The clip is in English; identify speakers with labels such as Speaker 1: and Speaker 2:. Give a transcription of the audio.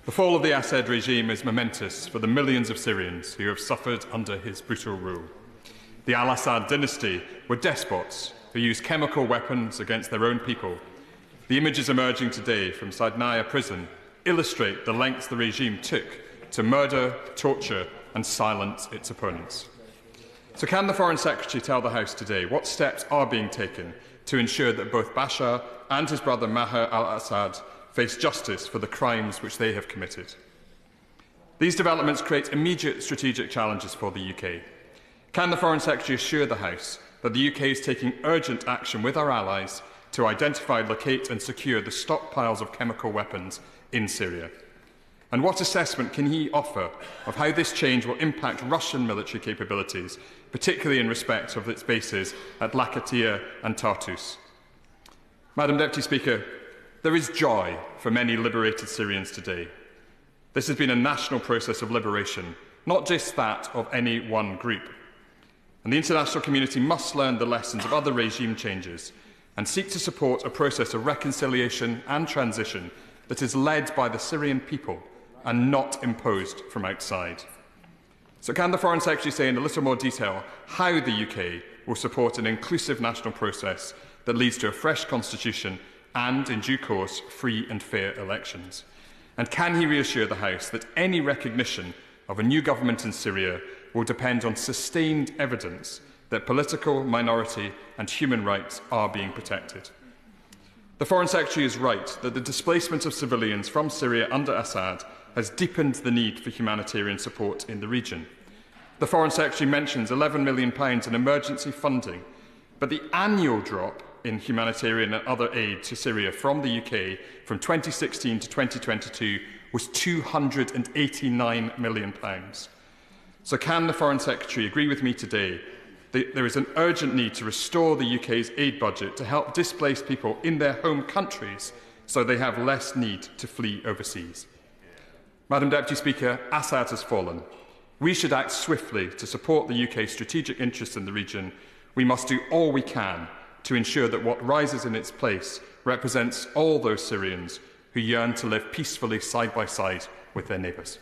Speaker 1: The fall of the Assad regime is momentous for the millions of Syrians who have suffered under his brutal rule. The Al-Assad dynasty were despots who used chemical weapons against their own people. The images emerging today from Saidnaya prison illustrate the lengths the regime took to murder, torture and silence its opponents. So can the Foreign Secretary tell the House today what steps are being taken to ensure that both Bashar and his brother Maher al-Assad face justice for the crimes which they have committed? These developments create immediate strategic challenges for the UK. Can the Foreign Secretary assure the House that the UK is taking urgent action with our allies to identify, locate and secure the stockpiles of chemical weapons in Syria? And what assessment can he offer of how this change will impact Russian military capabilities, particularly in respect of its bases at Latakia and Tartus? Madam Deputy Speaker, there is joy for many liberated Syrians today. This has been a national process of liberation, not just that of any one group. And the international community must learn the lessons of other regime changes and seek to support a process of reconciliation and transition that is led by the Syrian people and not imposed from outside. So can the Foreign Secretary say in a little more detail how the UK will support an inclusive national process that leads to a fresh constitution and, in due course, free and fair elections? And can he reassure the House that any recognition of a new government in Syria will depend on sustained evidence that political, minority and human rights are being protected? The Foreign Secretary is right that the displacement of civilians from Syria under Assad has deepened the need for humanitarian support in the region. The Foreign Secretary mentions £11 million in emergency funding, but the annual drop in humanitarian and other aid to Syria from the UK from 2016 to 2022 was £289 million. So can the Foreign Secretary agree with me today that there is an urgent need to restore the UK's aid budget to help displaced people in their home countries so they have less need to flee overseas? Madam Deputy Speaker, Assad has fallen. We should act swiftly to support the UK's strategic interests in the region. We must do all we can to ensure that what rises in its place represents all those Syrians who yearn to live peacefully side by side with their neighbours.